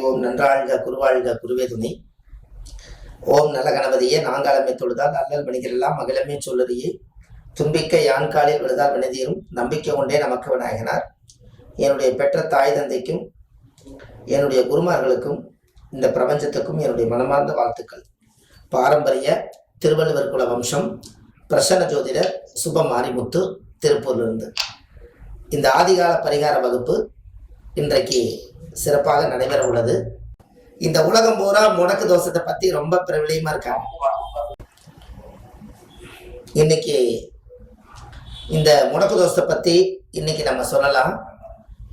ஓம் நன்றாழ்க குருவாழ்க குருவே துணை. ஓம் நல்ல கணபதியே நாங்காலமே தொழுதால் அல்லல் பணிகளெல்லாம் மகிழமே சொல்லறியே தும்பிக்க யான்காலில் விழுதால் வினதீரும் நம்பிக்கை கொண்டே நமக்கு விநாயகனார். என்னுடைய பெற்ற தாய் தந்தைக்கும் என்னுடைய குருமார்களுக்கும் இந்த பிரபஞ்சத்துக்கும் என்னுடைய மனமார்ந்த வாழ்த்துக்கள். பாரம்பரிய திருவள்ளுவர் குல வம்சம் பிரசன்ன ஜோதிடர் சுப மாரிமுத்து திருப்பூரிலிருந்து இந்த ஆதிகால பரிகார வகுப்பு இன்றைக்கு சிறப்பாக நடைபெற உள்ளது. இந்த உலகம் பூரா முடக்கு தோஷத்தை பத்தி ரொம்ப பிரபலியமா இருக்காங்க. இன்னைக்கு இந்த முடக்கு தோஷத்தை பத்தி இன்னைக்கு நம்ம சொல்லலாம்.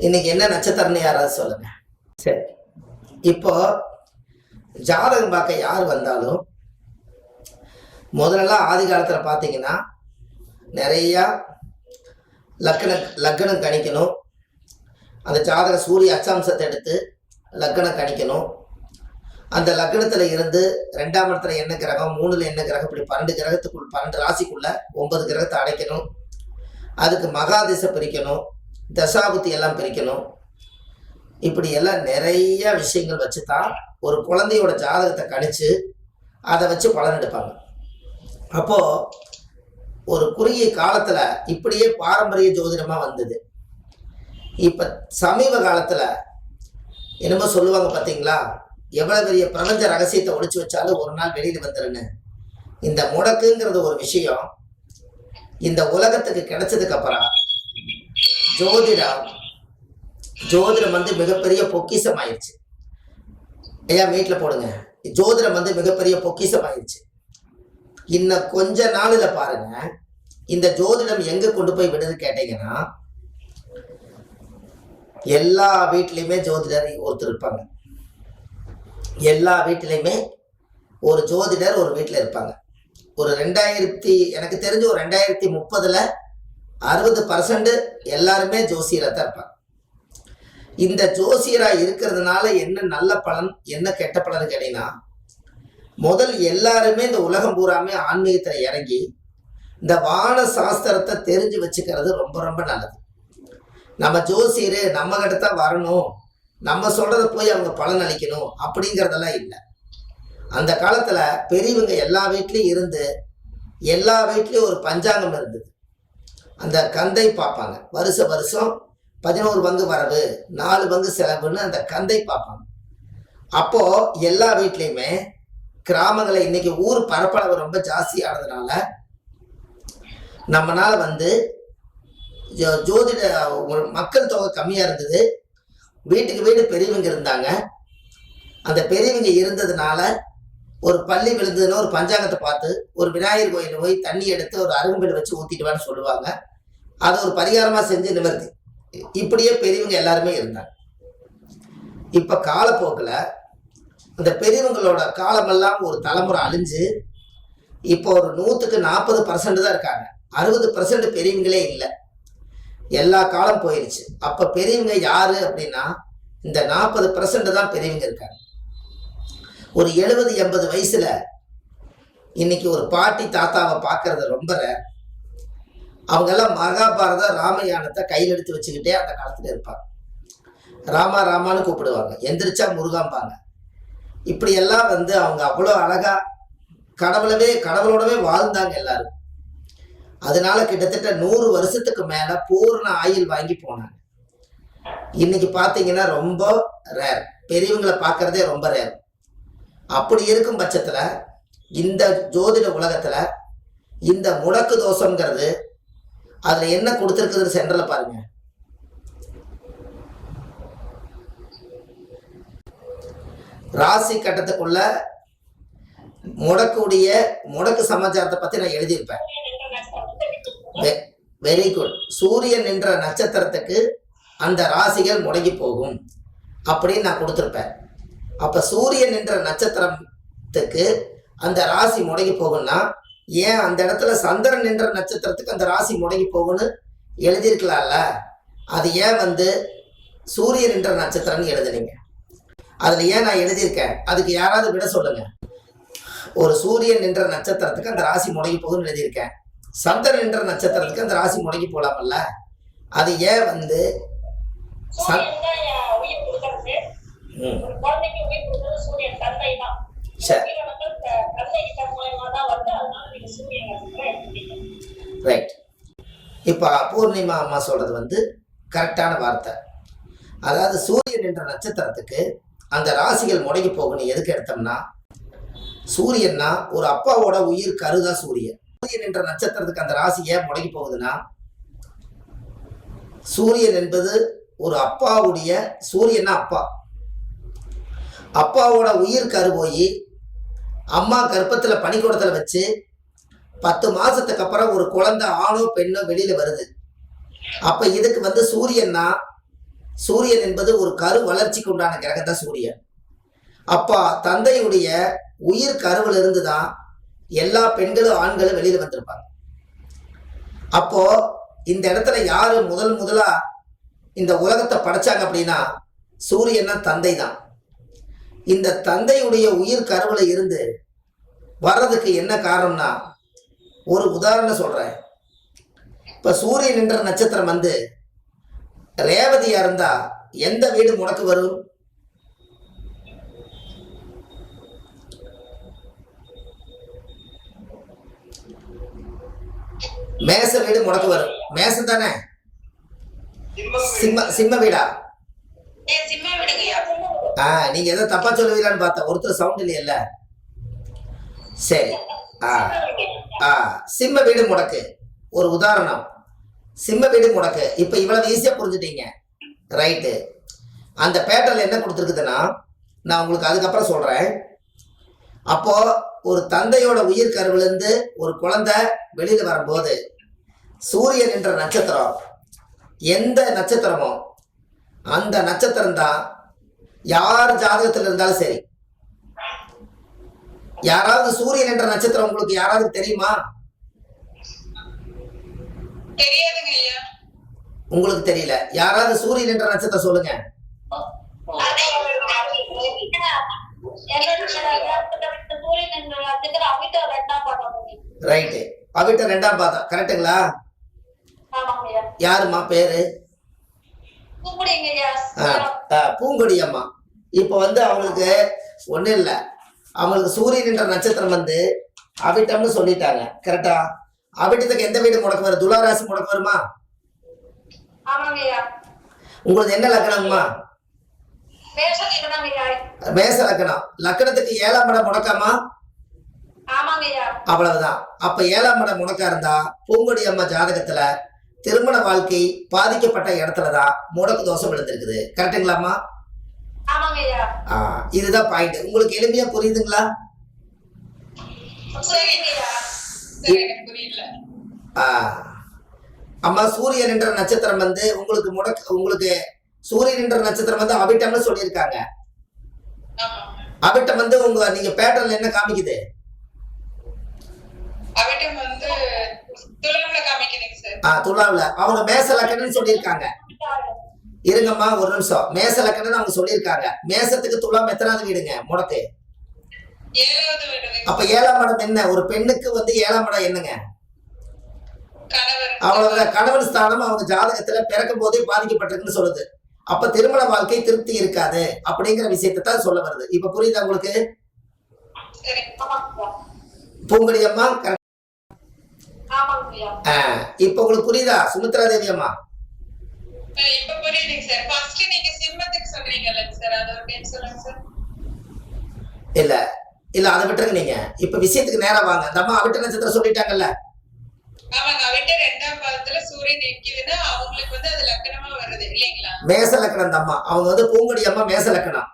இன்னைக்கு என்ன நட்சத்திரம்னு யாராவது சொல்லுங்க. சரி, இப்போ ஜாதகம் பார்க்க யார் வந்தாலும் முதல்ல ஆதி காலத்துல பாத்தீங்கன்னா நிறைய லக்கணம் கணிக்கணும். அந்த ஜாதக சூரிய அச்சாம்சத்தை எடுத்து லக்கணம் கணிக்கணும். அந்த லக்னத்துல இருந்து 2ஆம் இடத்துல என்ன கிரகம், 3ல் என்ன கிரகம், இப்படி 12 கிரகத்துக்குள் 12 ராசிக்குள்ள 9 கிரகத்தை அடைக்கணும். அதுக்கு மகாதிசை பிரிக்கணும், தசாபுத்தி எல்லாம் பிரிக்கணும். இப்படி எல்லாம் நிறைய விஷயங்கள் வச்சு தான் ஒரு குழந்தையோட ஜாதகத்தை கணிச்சு அதை வச்சு பலன் எடுப்பாங்க. அப்போ ஒரு குறுகிய காலத்துல இப்படியே பாரம்பரிய ஜோதிடமா வந்தது. இப்ப சமீப காலத்துல என்னமோ சொல்லுவாங்க பார்த்தீங்களா, எவ்வளவு பெரிய பிரபஞ்ச ரகசியத்தை ஒழிச்சு வச்சாலும் ஒரு நாள் வெளியில வந்துருன்னு. இந்த முடக்குங்கிறது ஒரு விஷயம் இந்த உலகத்துக்கு கிடைச்சதுக்கு அப்புறம் ஜோதிடம் வந்து மிகப்பெரிய பொக்கிஷம் ஆயிடுச்சு. ஐயா வீட்டுல போடுங்க, ஜோதிடம் வந்து மிகப்பெரிய பொக்கிஷம் ஆயிடுச்சு. இன்னும் கொஞ்ச நாள்ல பாருங்க இந்த ஜோதிடம் எங்க கொண்டு போய் விடுது கேட்டீங்கன்னா, எல்லா வீட்லையுமே ஜோதிடர் ஒருத்தர் இருப்பாங்க. எல்லா வீட்டிலையுமே ஒரு ஜோதிடர் ஒரு வீட்டில் இருப்பாங்க. ஒரு எனக்கு தெரிஞ்சு ஒரு 2030 60% எல்லாருமே ஜோசியராக தான் இருப்பாங்க. இந்த ஜோசியராக இருக்கிறதுனால என்ன நல்ல பலன் என்ன கெட்ட பலன் கேட்டீங்கன்னா, முதல் எல்லாருமே இந்த உலகம் பூராமே ஆன்மீகத்தில் இறங்கி இந்த வான சாஸ்திரத்தை தெரிஞ்சு வச்சுக்கிறது ரொம்ப ரொம்ப நல்லது. நம்ம ஜோசியரு நம்ம கிட்ட தான் வரணும், நம்ம சொல்றத போய் அவங்க பலன் அளிக்கணும் அப்படிங்கிறதெல்லாம் இல்லை. அந்த காலத்துல பெரியவங்க எல்லா வீட்லயும் இருந்து எல்லா வீட்லயும் ஒரு பஞ்சாங்கம் இருந்தது. அந்த கந்தை பார்ப்பாங்க. வருஷம் 11 பங்கு வரவு 4 பங்கு செலவுன்னு அந்த கந்தை பார்ப்பாங்க. அப்போ எல்லா வீட்லயுமே கிராமங்களை இன்னைக்கு ஊர் பரப்பளவு ரொம்ப ஜாஸ்தி ஆனதுனால நம்மளால வந்து ஜோதிட மக்கள் தொகை கம்மியா இருந்தது. வீட்டுக்கு வீடு பெரியவங்க இருந்தாங்க. அந்த பெரியவங்க இருந்ததுனால ஒரு பள்ளி விழுந்ததுன்னா ஒரு பஞ்சாங்கத்தை பார்த்து ஒரு விநாயகர் கோயில் போய் தண்ணி எடுத்து ஒரு அருகம்பேடு வச்சு ஊத்திட்டுவான்னு சொல்லுவாங்க. அதை ஒரு பரிகாரமா செஞ்சு நிவர்த்தி. இப்படியே பெரியவங்க எல்லாருமே இருந்தாங்க. இப்ப காலப்போக்கில் அந்த பெரியவங்களோட காலமெல்லாம் ஒரு தலைமுறை அழிஞ்சு இப்போ ஒரு 100க்கு 40% தான் இருக்காங்க. 60% பெரியவங்களே இல்லை. எல்லா காலம் போயிடுச்சு. அப்ப பெரியவங்க யாரு அப்படின்னா இந்த 40% தான் பெரியவங்க இருக்காங்க. ஒரு 70-80 வயசுல இன்னைக்கு ஒரு பாட்டி தாத்தாவை பார்க்கறது ரொம்ப ரேர். அவங்க எல்லாம் மகாபாரத ராமயானத்தை கையில் எடுத்து வச்சுக்கிட்டே அந்த காலத்துல இருப்பாங்க. ராமா ராமான்னு கூப்பிடுவாங்க, எந்திரிச்சா முருகாம்பாங்க. இப்படி எல்லாம் வந்து அவங்க அவ்வளோ அழகா கடவுளோடவே வாழ்ந்தாங்க எல்லாரும். அதனால கிட்டத்தட்ட 100 வருஷத்துக்கு மேல பூர்ண ஆயுள் வாங்கி போனாங்க. இன்னைக்கு பாத்தீங்கன்னா ரொம்ப ரேர், பெரியவங்களை பார்க்கறதே ரொம்ப ரேர். அப்படி இருக்கும் பட்சத்துல இந்த ஜோதிட உலகத்துல இந்த முடக்கு தோஷம்ங்கிறது அதுல என்ன கொடுத்துருக்குதுன்னு சென்டர்ல பாருங்க. ராசி கட்டத்துக்குள்ள முடக்கு சமாச்சாரத்தை பத்தி நான் எழுதியிருப்பேன். Very good. சூரியன் என்ற நட்சத்திரத்துக்கு அந்த ராசிகள் முடங்கி போகும் அப்படின்னு நான் கொடுத்துருப்பேன். அப்ப சூரியன் என்ற நட்சத்திரத்துக்கு அந்த ராசி முடங்கி போகும்னா ஏன் அந்த இடத்துல சந்திரன் என்ற நட்சத்திரத்துக்கு அந்த ராசி முடங்கி போகும்னு எழுதியிருக்கலாம்ல? அது ஏன் வந்து சூரியன் என்ற நட்சத்திரம்னு எழுதுனீங்க? அதுல ஏன் நான் எழுதியிருக்கேன்? அதுக்கு யாராவது விட சொல்லுங்க. ஒரு சூரியன் என்ற நட்சத்திரத்துக்கு அந்த ராசி முடங்கி போகும்னு எழுதியிருக்கேன். சந்திரன் என்ற நட்சத்திரத்துக்கு அந்த ராசி முடங்கி போலாமல்ல? அது ஏன் வந்து ஒரு குழந்தைக்கு உயிர் கொடுத்தது சூரியன் தந்தை தான். சரி, உயிரினங்கள் தந்தை கிட்ட மூலமா தான் வருது. அதனால நீங்க சூரியன் நட்சத்திரம் எடுத்துட்டீங்க. ரைட். இப்போ பூர்ணிமா அம்மா சொல்றது வந்து கரெக்டான வார்த்தை. அதாவது சூரியன் என்ற நட்சத்திரத்துக்கு அந்த ராசிகள் முடங்கி போகணும். எதுக்கு எடுத்தோம்னா, சூரியன்னா ஒரு அப்பாவோட உயிர் கருதா சூரியன். சூரியன் என்ற நட்சத்திரத்துக்கு அந்த ராசி ஏன் முடங்கி போகுதுன்னா, சூரியன் என்பது ஒரு அப்பாவுடைய, சூரியன்னா அப்பா, அப்பாவோட உயிர் கரு போய் அம்மா கர்ப்பத்தில் பனிக்கூடத்தில் வச்சு 10 மாசத்துக்கு அப்புறம் ஒரு குழந்தை ஆணோ பெண்ணோ வெளியில வருது. அப்ப இதுக்கு வந்து சூரியன்னா, சூரியன் என்பது ஒரு கரு வளர்ச்சிக்கு உண்டான கிரகம் தான் சூரியன். அப்பா தந்தையுடைய உயிர் கருவில் இருந்து தான் எல்லா பெண்களும் ஆண்களும் வெளியில வந்திருப்பாங்க. அப்போ இந்த இடத்துல யாரு முதலா இந்த உலகத்தை படைச்சாங்க அப்படின்னா சூரியன்னா தந்தை தான். இந்த தந்தையுடைய உயிர் கருவில் இருந்து வர்றதுக்கு என்ன காரணம்னா, ஒரு உதாரணம் சொல்றேன். இப்ப சூரியன் என்ற நட்சத்திரம் வந்து ரேவதியா இருந்தா எந்த வீடு முடக்கு வரும்? மேச வீடு முடக்கு வரும். மேசம் தானே? சிம்ம வீடா? நீங்க எதோ தப்பா சொல்லுவீங்களான்னு பார்த்தா ஒருத்தர் சவுண்ட் இல்லையல்ல. சரி. சிம்ம வீடு முடக்கு ஒரு உதாரணம். சிம்ம வீடு முடக்கு. இப்ப இவ்வளவு ஈஸியா புரிஞ்சுட்டீங்க. ரைட்டு. அந்த பேட்டர்ல என்ன கொடுத்துருக்குதுன்னா, நான் உங்களுக்கு அதுக்கப்புறம் சொல்றேன். அப்போ ஒரு தந்தையோட உயிர் கருவிலிருந்து ஒரு குழந்தை வெளியில வரும்போது சூரியன் என்ற நட்சத்திரம் எந்த நட்சத்திரமோ அந்த நட்சத்திரம் தான் யார் ஜாதகத்தில் இருந்தாலும் சரி. யாராவது சூரியன் என்ற நட்சத்திரம் உங்களுக்கு யாராவது தெரியுமா? உங்களுக்கு தெரியல. யாராவது சூரியன் என்ற நட்சத்திரம் சொல்லுங்க. ரைட்டு. அவிட்ட 2ஆம் பாதம் கரெக்டுங்களா? யாருமா பேரு? பூங்கொடி அம்மா. இப்ப வந்து அவங்களுக்கு ஒண்ணு இல்ல, அவங்களுக்கு சூரியன் என்ற நட்சத்திரம் வந்து அவிட்டம்னு சொல்லிட்டாங்க. கரெக்டா? அவிட்டத்துக்கு எந்த வீடு முடக்கு வரும்? துளாராசி முடக்கு வருமா? உங்களுக்கு என்ன லக்கணம்மா? மேச லக்கணம். லக்கணத்துக்கு 7ஆம் இடம் முடக்காமா? அவ்வளவுதான். அப்ப 7ஆம் இடம் முடக்கா இருந்தா பூங்கொடி அம்மா ஜாதகத்துல திருமண வாழ்க்கை பாதிக்கப்பட்ட இடத்துலதான் முடக்கு தோஷம் விழுந்திருக்குது. கரெக்டுங்களாம்மா? இதுதான் பாயிண்ட். உங்களுக்கு எளிமையா புரியுதுங்களா? அம்மா சூரியன் என்ற நட்சத்திரம் வந்து உங்களுக்கு சூரியன் என்ற நட்சத்திரம் வந்து அவிட்டம்னு சொல்லியிருக்காங்க. அவிட்டம் வந்து நீங்க பேட்டர்ல என்ன காமிக்குது? துலாவுல அவங்க மேச லக்கணம்னு சொல்லியிருக்காங்க. இருங்கம்மா ஒரு நிமிஷம். மேச லக்கணம்னு அவங்க சொல்லியிருக்காங்க. மேசத்துக்கு துலாம் எத்தனாவது வீடுங்க முடக்கு? அப்ப 7ஆம் இடம் என்ன? ஒரு பெண்ணுக்கு வந்து 7ஆம் இடம் என்னங்க? அவ்வளவுதான். கணவன் ஸ்தானம் அவங்க ஜாதகத்துல பிறக்கும் போதே பாதிக்கப்பட்டிருக்குன்னு சொல்லுது. அப்ப திருமண வாழ்க்கை திருப்தி இருக்காது அப்படிங்கிற விஷயத்தை தான் சொல்ல வருது. இப்ப புரியுதா உங்களுக்கு? பூங்கொடி அம்மா இப்ப உங்களுக்கு புரியுதா? சுமித்ரா தேவி அம்மா இல்ல இல்ல அதை விட்டுருங்க. நீங்க இப்ப விஷயத்துக்கு நேரம் வாங்க. இந்த அம்மா அவிட்ட நட்சத்திரம் சொல்லிட்டாங்கல்ல. மேச லக்கணம் அம்மா. அவங்க வந்து பூங்கொடி அம்மா மேச லக்கணம்.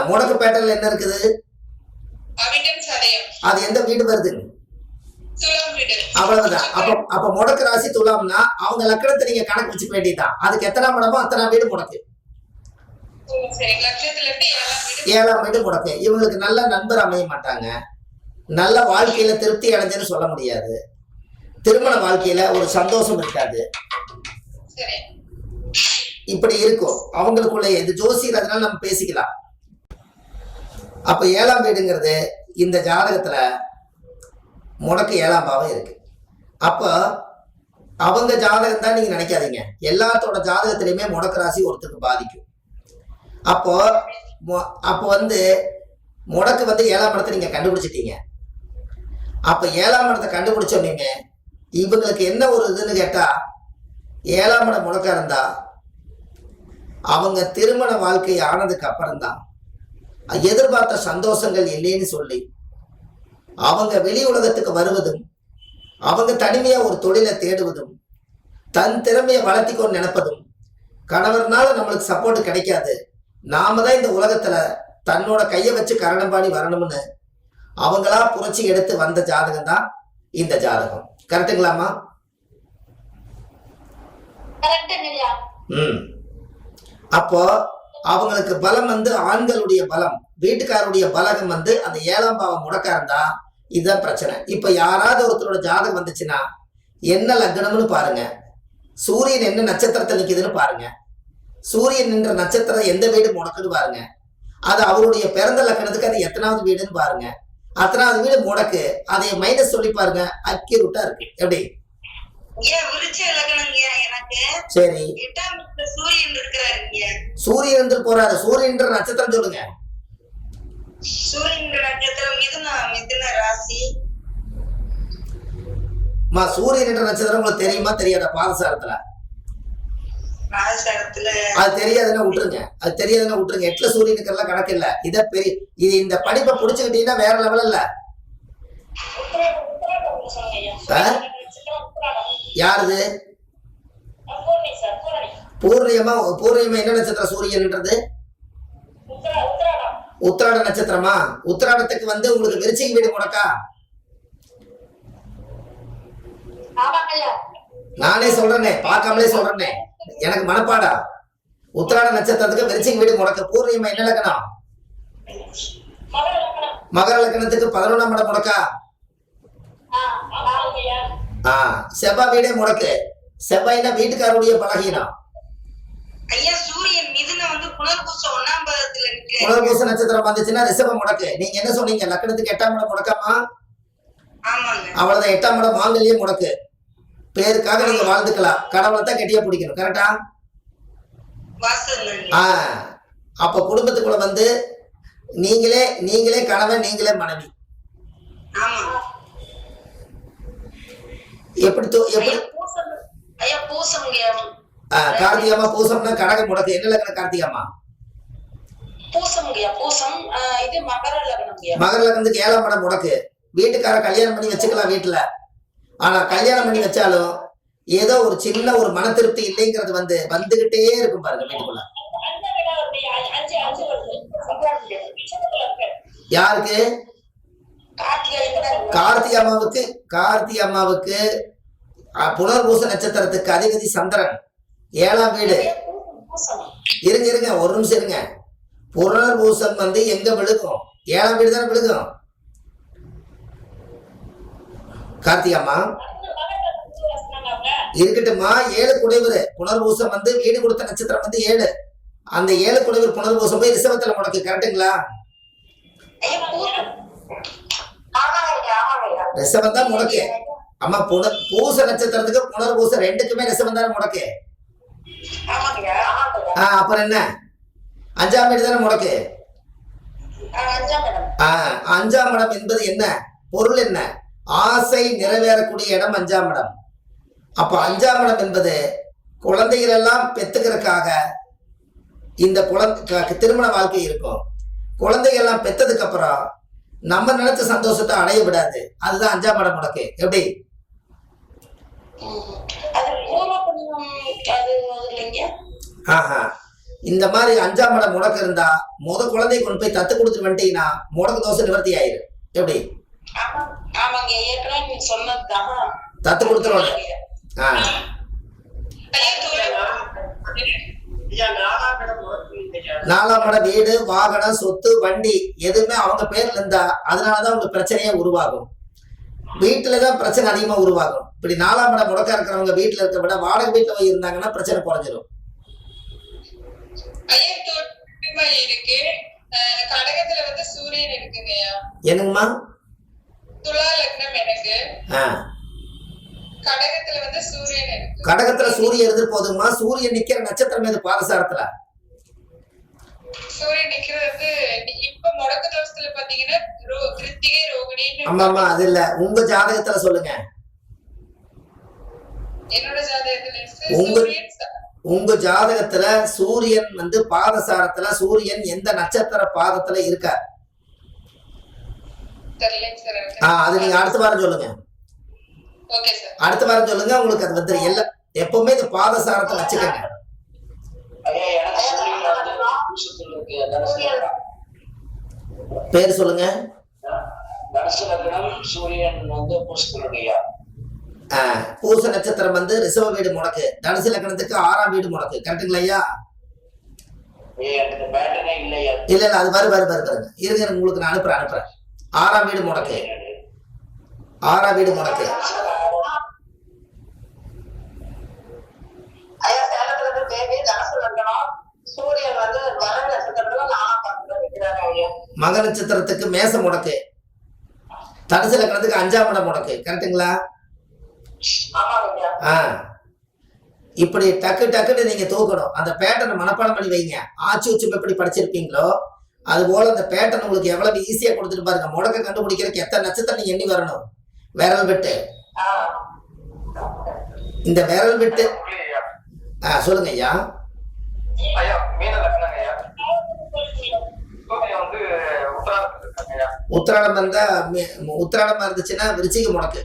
முடக்கு பேட்டர்ல என்ன இருக்குது? அது எந்த வீடு வருது? அவ்வளவுதான். அப்ப முடக்கு ராசி துலாம்னா அவங்க லக்கணத்தை நீங்க கணக்கு வச்சுக்க வேண்டியதுதான். அதுக்கு எத்தனாம் இடமோ அத்தனை வீடு முடக்கு. 7ஆம் வீடு முடக்கு. இவங்களுக்கு நல்ல நண்பர் அமைய மாட்டாங்க. நல்ல வாழ்க்கையில திருப்தி அடைஞ்சுன்னு சொல்ல முடியாது. திருமண வாழ்க்கையில ஒரு சந்தோஷம் இருக்காது. இப்படி இருக்கும் அவங்களுக்குள்ள. இது ஜோசியர், அதனால நம்ம பேசிக்கலாம். அப்ப 7ஆம் வீடுங்கிறது இந்த ஜாதகத்துல முடக்கு 7ஆம் பாவம் இருக்கு. அப்ப அவங்க ஜாதகம் தான் நீங்க நினைக்காதீங்க. எல்லாத்தோட ஜாதகத்திலையுமே முடக்கு ராசி ஒருத்தருக்கு பாதிக்கும். அப்போ அப்போ வந்து முடக்கு வந்து 7ஆம் இடத்தை நீங்க கண்டுபிடிச்சிட்டீங்க. அப்ப 7ஆம் இடத்தை கண்டுபிடிச்சோன்னே இவங்களுக்கு என்ன ஒரு இதுன்னு கேட்டா, 7ஆம் இடம் முடக்கா இருந்தா அவங்க திருமண வாழ்க்கை ஆனதுக்கு அப்புறம் தான் எதிர்பார்த்த சந்தோஷங்கள் இல்லைன்னு சொல்லி அவங்க வெளி உலகத்துக்கு வருவதும், அவங்க தனிமையா ஒரு தொழிலை தேடுவதும், தன் திறமையை வளர்த்திக்கொண்டு நினைப்பதும், கணவர்னால நம்மளுக்கு சப்போர்ட் கிடைக்காது, நாம தான் இந்த உலகத்துல தன்னோட கையை வச்சு கரணம் பாடி வரணும்னு அவங்களா புரட்சி எடுத்து வந்த ஜாதகம் தான் இந்த ஜாதகம். கரெக்டுங்களாமா? அப்போ அவங்களுக்கு பலம் வந்து ஆண்களுடைய பலம், வீட்டுக்காரருடைய பலகம் வந்து அந்த 7ஆம் பாவம் முடக்கா இருந்தா இதுதான் பிரச்சனை. இப்ப யாராவது ஒருத்தரோட ஜாதகம் வந்துச்சுன்னா என்ன லக்னம்னு பாருங்க, சூரியன் என்ன நட்சத்திரத்தை நிக்குதுன்னு பாருங்க, சூரியன் என்ற நட்சத்திரம் எந்த வீடு முடக்குன்னு பாருங்க, அது அவருடைய பிறந்த லக்கணத்துக்கு அது எத்தனாவது வீடுன்னு பாருங்க, அத்தனாவது வீடு முடக்கு, அதை மைனஸ் சொல்லி பாருங்க, அக்யூரேட்டா இருக்கு. எப்படி? சரி, சூரியன் இருந்து போறாரு, சூரியன் நட்சத்திரம் சொல்லுங்க. சூரியன் என்ற நட்சத்திரம் உங்களுக்கு தெரியுமா தெரியாதா? பாதசாரத்துல அது தெரியாதுன்னா விட்டுருங்க, அது தெரியாதுன்னா விட்டுருங்க. 8ல சூரியனுக்கு எல்லாம் கணக்கு இல்ல. இத பெரிய இது இந்த படிப்பை புடிச்சுக்கிட்டீங்கன்னா வேற லெவல் இல்ல. யாருது? பூர்ணியமா? பூர்ணியமா என்ன நட்சத்திரம்? சூரியன்ன்றது உத்திராட நட்சத்திரமா? உத்திராடத்துக்கு வந்து உங்களுக்கு விருச்சிக வீடு முடக்கா? நானே சொல்றேனே, பார்க்காமலே சொல்றேனே, எனக்கு மனப்பாடா. உத்திராட நட்சத்திரத்துக்கு விருச்சிக வீடு முடக்க. பூர்ணியமா என்ன லக்னம்? மகர லக்னத்துக்கு 11ஆம் இடம் முடக்கா? செவ்வாய் வீடே முடக்கு. செவ்வாய்னா வீட்டுக்காரருடைய பலகீனம். புனர்பூச நட்சத்திரம் வந்துச்சுன்னா ரிஷபம் முடக்கு. நீங்க என்ன சொன்னீங்க? லக்னத்துக்கு 8ஆம் இடம் முடக்காமா? அவ்வளவுதான். 8ஆம் இடம் மாங்கல்யம் முடக்கு. பேருக்காக நீங்க வாழ்ந்துக்கலாம், கடவுளை தான் கெட்டியா பிடிக்கணும். கரெக்டா? அப்ப குடும்பத்துக்குள்ள வந்து நீங்களே கணவன், நீங்களே மனைவி. எப்படி கார்த்திகமா? பூசம்னா கடகம் முடக்கு. என்ன லக்னம் கார்த்திகமா? மகர லக்னத்துக்கு 7ஆம் இடம் முடக்கு. வீட்டுக்கார கல்யாணம் பண்ணி வச்சுக்கலாம் வீட்டுல, ஆனா கல்யாணம் பண்ணி வச்சாலும் ஏதோ ஒரு சின்ன ஒரு மன திருப்தி இல்லைங்கிறது வந்து வந்துகிட்டே இருக்கும் பாருங்க வீட்டுக்குள்ள. யாருக்கு? கார்த்திகை அம்மாவுக்கு புனர்பூச நட்சத்திரத்துக்கு அதிபதி சந்திரன், 7ஆம் வீடு. இருங்க ஒரு நிமிஷம் இருங்க. புனர்பூசம் வந்து எங்க விழுகும்? 7ஆம் வீடு தானே விழுகும். கார்த்திகை அம்மா இருக்கட்டும்மா, 7 குடைவர். புனர்பூசம் வந்து வீடு கொடுத்த நட்சத்திரம் வந்து 7. அந்த 7 குடைவர் புனர்பூசம் போய் ரிஷபத்துல முடக்கு. கரெக்டுங்களா? ரிஷபம் தான் முடக்கு. அம்மா பூச நட்சத்திரத்துக்கு புனர்பூச 2க்குமே ரிஷபம் தானே முடக்கு. அப்புறம் என்ன? 5ஆம் வீடு தானே முடக்கு. 5ஆம் இடம் என்பது என்ன பொருள்? என்ன ஆசை நிறைவேறக்கூடிய இடம் 5ஆம் இடம். அப்ப 5ஆம் இடம் என்பது குழந்தைகள் எல்லாம் பெத்துக்கிறதுக்காக இந்த குழந்தை திருமண வாழ்க்கை இருக்கும். குழந்தைகள் எல்லாம் பெத்ததுக்கு அப்புறம் நம்ம நினைச்ச சந்தோஷத்தை அடைய விடாது. அதுதான் 5ஆம் இடம் முடக்கு. எப்படி? இந்த மாதிரி 5ஆம் இடம் முடக்கு இருந்தா குழந்தை கொண்டு போய் தத்து கொடுத்துட்டு வந்துட்டீங்கன்னா முடக்கு தோசை நிவர்த்தி ஆயிரும். எப்படி? தத்து கொடுத்துருவாங்க. 4ஆம் இடம் வீடு, வாகனம், சொத்து, வண்டி எதுவுமே அவங்க பேர்ல இருந்தா அதனாலதான் உங்களுக்கு பிரச்சனையே உருவாகும். வீட்டுலதான் பிரச்சனை அதிகமா உருவாகும். இப்படி 4ஆம் இடம் முடக்கா இருக்கிறவங்க வீட்டுல இருக்க விட வாடகை வீட்டுல போய் இருந்தாங்கன்னா பிரச்சனை குறைஞ்சிடும். என்னங்கம்மா? கடகத்துல சூரியன் இருந்து போதுமா? சூரியன் நிக்கிற நட்சத்திரம் எது பாதசாரத்துல? சூரியன் நிக்கிறது வந்து இப்ப முடக்கு தோஷத்துல பாத்தீங்கன்னா கிருத்திகை ரோகிணின்னு ஆமா அது இல்ல, உங்க ஜாதகத்துல சொல்லுங்க. என்னோட ஜாதகத்துல உங்க- சூரியன் உங்க ஜாதகத்துல சூரியன் வந்து பாதசாரத்துல சூரியன் எந்த நட்சத்திர பாதத்துல இருக்கார்? தெரியலைங்க சார். அது நீங்க அடுத்த வாரம் சொல்லுங்க. Okay sir. அடுத்த வாரம் சொல்லுங்க, உங்களுக்கு அது வந்து எல்லாம் எப்பவுமே இந்த பாதசாரத்தை வச்சுக்கோங்க. ஐயா எனக்கு சூரியன் வந்து பூசத்துல இருக்கு. பேர் சொல்லுங்க. தனுசு லக்னம், சூரியன் வந்து பூசத்தினுடைய. பூச நட்சத்திரம் வந்து ரிஷப வீடு முடக்கு, தனுசு லக்னத்துக்கு 6ஆம் வீடு முடக்கு. கரெக்டுங்களா ஐயா? எனக்கு பேட்டனே இல்லையா? இல்ல அது பாருங்க இருங்க, உங்களுக்கு நான் அனுப்புறேன். 6ஆம் வீடு முடக்கு, 6ஆம் வீடு முடக்கு. ஐயா சேலத்துல இருந்து பேபி தனுசு லக்னம், சூரியன் வந்து மக நட்சத்திரத்துல 4ஆம் பாதத்துல நிக்கிறாங்க ஐயா. மக நட்சத்திரத்துக்கு மேச முடக்கு, தனுசு லக்னத்துக்கு 5ஆம் இடம் முடக்கு. கரெக்டுங்களா? ஆமாங்க ஐயா. இப்படி டக்குன்னு நீங்க தூக்கணும். அந்த பேட்டர்னை மனப்பாடம் பண்ணி வைங்க. ஆச்சு உச்சும் எப்படி படிச்சிருப்பீங்களோ அது போல அந்த பேட்டர்ன் உங்களுக்கு எவ்வளவு ஈஸியா கொடுத்துட்டு பாருங்க. முடக்க கண்டுபிடிக்கிறதுக்கு எத்தனை நட்சத்திரம் நீங்க எண்ணி வரணும். விரல் விட்டு, இந்த விரல் விட்டு. சொல்லுங்க ஐயா. ஐயா மீன லக்னம் ஐயா. சூரியன் வந்து உத்தராடத்துல இருக்காங்க ஐயா. உத்திராடம் இருந்தா உத்திராடமா இருந்துச்சுன்னா விருச்சிக முடக்கு.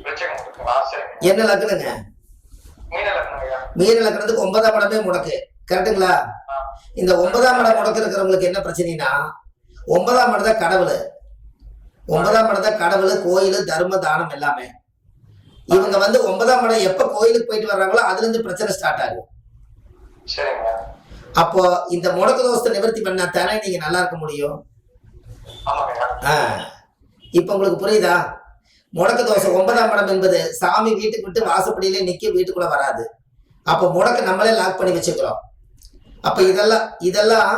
விருச்சிகம் இருக்குங்களா? சரிங்க. என்ன லக்னங்க? மீன லக்னம் ஐயா. மீன லக்னத்துக்கு 9ஆம் இடமே முடக்கு. கரெக்டுங்களா? இந்த 9ஆம் இடம் முடக்கு இருக்கிறவங்களுக்கு என்ன பிரச்சனைனா, 9ஆம் இடம் தான் கடவுள். 9ஆம் இடம் தான் கடவுள், கோயில், தர்ம, தானம் எல்லாமே. இவங்க வந்து 9ஆம் இடம் எப்ப கோயிலுக்கு போயிட்டு வர்றாங்களோ அதுல இருந்து பிரச்சனை ஸ்டார்ட் ஆகும். சரிங்க. அப்போ இந்த முடக்கு தோஷத்தை நிவர்த்தி பண்ணா தானே நீங்க நல்லா இருக்க முடியும். ஆமாங்க. இப்ப உங்களுக்கு புரியுதா? முடக்கு தோஷம் 9ஆம் இடம் என்பது சாமி வீட்டுக்கு விட்டு வாசப்படியிலே நிக்க வீட்டுக்குள்ள வராது. அப்ப முடக்கு நம்மளே லாக் பண்ணி வச்சுக்கிறோம். அப்ப இதெல்லாம்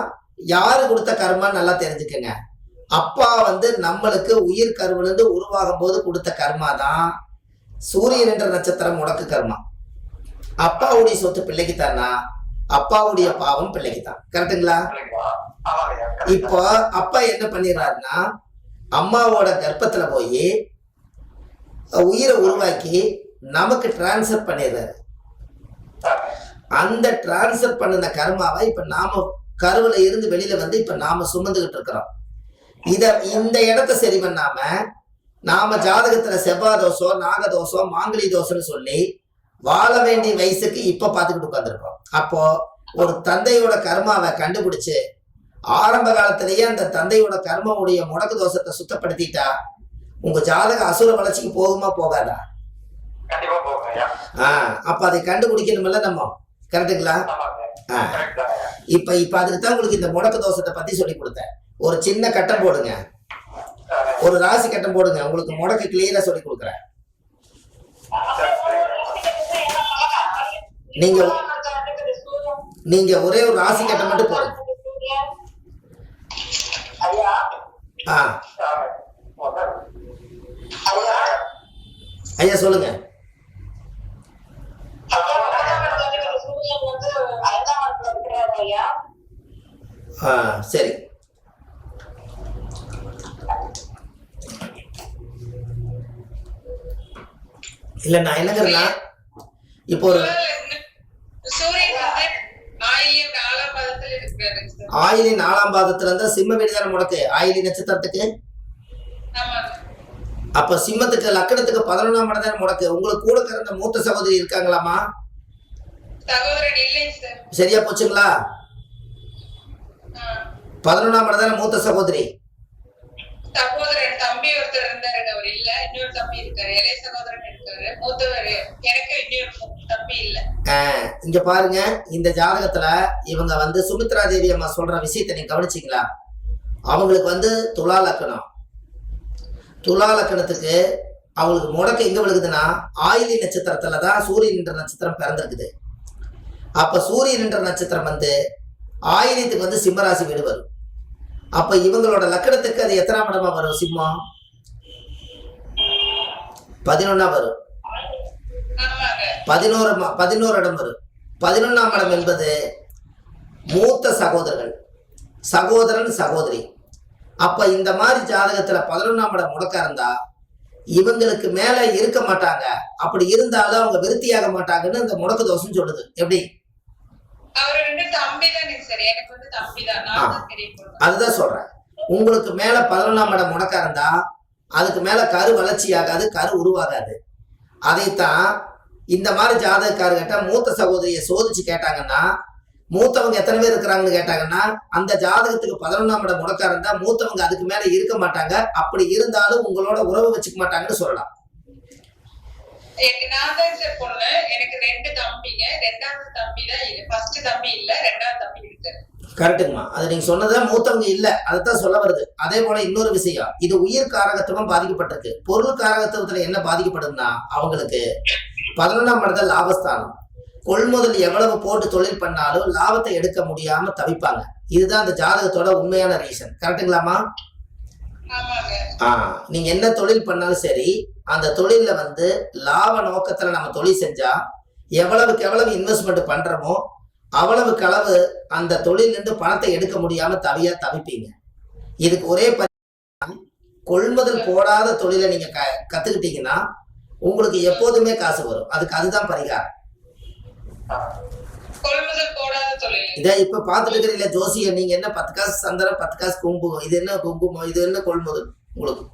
யாரு கொடுத்த கர்மான்னு நல்லா தெரிஞ்சுக்கங்க. அப்பா வந்து நம்மளுக்கு உயிர் கருவிலிருந்து உருவாகும் போது கொடுத்த கர்மா தான் சூரியன் என்ற நட்சத்திரம் முடக்கு கர்மா. அப்பாவுடைய சொத்து பிள்ளைக்கு தானா, அப்பாவுடைய பாவம் பிள்ளைக்கு தான். கரெக்டுங்களா? இப்போ அப்பா என்ன பண்ணிடுறாருன்னா, அம்மாவோட கர்ப்பத்துல போய் உயிரை உருவாக்கி நமக்கு டிரான்ஸ்ஃபர் பண்ணிடுறாரு. அந்த டிரான்ஸ்ஃபர் பண்ணின கர்மாவை இப்ப நாம கருவுல இருந்து வெளியில வந்து இப்ப நாம சுமந்துகிட்டு இருக்கிறோம். இந்த இடத்த சரி பண்ணாம நாம ஜாதகத்துல செவ்வாய் தோஷம், நாகதோஷம், மாங்கலி தோஷம்னு சொல்லி வாழ வேண்டிய வயசுக்கு இப்ப பாத்துக்கிட்டு உட்காந்துருக்கோம். அப்போ ஒரு தந்தையோட கர்மாவை கண்டுபிடிச்சு ஆரம்ப காலத்திலேயே அந்த தந்தையோட கர்மாவுடைய முடக்கு தோஷத்தை சுத்தப்படுத்திட்டா உங்க ஜாதக அசுர வளர்ச்சிக்கு போகுமா போகாதா? அப்ப அதை கண்டுபிடிக்கணும்ல நம்ம. கரெக்டுங்களா? இப்ப அதுக்கு தான் உங்களுக்கு இந்த முடக்கு தோஷத்தை பத்தி சொல்லி கொடுத்தேன். ஒரு சின்ன கட்டம் போடுங்க, ஒரு ராசி கட்டம் போடுங்க, உங்களுக்கு முடக்கு கிளியரா சொல்லி கொடுக்குறேன். நீங்க ஒரே ஒரு ராசி கட்டம் மட்டும் போடுங்க. ஐயா சொல்லுங்க. சரி. இல்ல நான் என்னங்கிறேன்னா, இப்போ ஒரு ஆயிலி 4ஆம் பாதத்துல இருந்தா சிம்ம வீடு தானே முடக்கு, ஆயிலி நட்சத்திரத்துக்கு. அப்ப சிம்மத்துக்கு லக்கணத்துக்கு 11ஆம் இடம் தானே முடக்கு. உங்களுக்கு கூட பிறந்த மூத்த சகோதரி இருக்காங்களாமா? சரியா போச்சுங்களா? 11ஆம் இடம் தானே மூத்த சகோதரி. சகோதரன் தம்பி ஒருத்தர் இருந்தாரு, அவர் இல்ல. இன்னொரு தம்பி இருக்காரு, இளைய சகோதரன் இருக்காரு. மூத்தவர் எனக்கு இன்னொரு தம்பி இல்ல. இங்க பாருங்க, இந்த ஜாதகத்துல இவங்க வந்து சுமித்ரா தேவி அம்மா சொல்ற விஷயத்தை நீங்க கவனிச்சீங்களா? அவங்களுக்கு வந்து துலா லக்கணம். துலா லக்கணத்துக்கு அவங்களுக்கு முடக்கு எங்க விழுகுதுன்னா ஆயிலி நட்சத்திரத்துலதான் சூரியன் என்ற நட்சத்திரம் பிறந்திருக்குது. அப்ப சூரியன் என்ற நட்சத்திரம் வந்து ஆயிலியத்துக்கு வந்து சிம்மராசி வீடு வரும். அப்ப இவங்களோட லக்கணத்துக்கு அது எத்தனாம் இடமா வரும்? சிம்மம் 11ஆம் வரும். 11 இடம் வரும். 11ஆம் இடம் என்பது மூத்த சகோதரர்கள். சகோதரன் சகோதரி. அப்ப இந்த மாதிரி ஜாதகத்துல 11ஆம் இடம் முடக்கா இருந்தா இவங்களுக்கு மேல இருக்க மாட்டாங்க, அப்படி இருந்தாலும் அவங்க விருத்தியாக மாட்டாங்கன்னு இந்த முடக்கு தோஷம் சொல்லுது. எப்படி? அவர் ரெண்டு தம்பி தானே சார், எனக்கு வந்து தம்பி தான், நான் தான் பெரிய பொண்ணு. அதுதான் சொல்றேன். உங்களுக்கு மேல 11ஆம் இடம் முடக்கா இருந்தா அதுக்கு மேல கரு வளர்ச்சி ஆகாது, கரு உருவாகாது. அதைத்தான் இந்த மாதிரி ஜாதகக்காரர்கிட்ட மூத்த சகோதரியை சோதிச்சு கேட்டாங்கன்னா, மூத்தவங்க எத்தனை பேர் இருக்கிறாங்கன்னு கேட்டாங்கன்னா, அந்த ஜாதகத்துக்கு 11ஆம் இடம் முடக்கா இருந்தா மூத்தவங்க அதுக்கு மேல இருக்க மாட்டாங்க, அப்படி இருந்தாலும் உங்களோட உறவு வச்சுக்க மாட்டாங்கன்னு சொல்லலாம். நான் தான் சார் பொண்ணு, எனக்கு ரெண்டு தம்பிங்க, ரெண்டாவது தம்பி தான் இல்ல, ஃபர்ஸ்ட் தம்பி இல்ல, ரெண்டாவது தம்பி இருக்காரு. கரெக்டுங்கம்மா. அது நீங்க சொன்னதான் மூத்தவங்க இல்ல, அதைத்தான் சொல்ல வருது. அதே போல இன்னொரு விஷயம், இது உயிர் காரகத்துவம் பாதிக்கப்பட்டிருக்கு. பொருள் காரகத்துவத்துல என்ன பாதிக்கப்படுதுன்னா, அவங்களுக்கு 11ஆம் இடத்துல லாபஸ்தானம். கொள்முதல் எவ்வளவு போட்டு தொழில் பண்ணாலும் லாபத்தை எடுக்க முடியாம தவிப்பாங்க. இதுதான் அந்த ஜாதகத்தோட உண்மையான ரீசன். கரெக்டுங்களாமா? நீங்க என்ன தொழில் பண்ணாலும் சரி, அந்த தொழில வந்து லாப நோக்கத்துல நம்ம தொழில் செஞ்சா எவ்வளவுக்கு எவ்வளவு இன்வெஸ்ட்மெண்ட் பண்றோமோ அவ்வளவுக்கு அளவு அந்த தொழில் இருந்து பணத்தை எடுக்க முடியாம தவிப்பீங்க. இதுக்கு ஒரே கொள்முதல் போடாத தொழிலை நீங்க கத்துக்கிட்டீங்கன்னா உங்களுக்கு எப்போதுமே காசு வரும். அதுதான் பரிகாரம். இதை இப்ப பாத்துட்டு இருக்கிறீங்களா ஜோசிய, நீங்க என்ன 10 காசு சந்தனம் 10 காசு குங்குமம், இது என்ன குங்குமம், இது என்ன கொள்முதல் உங்களுக்கு?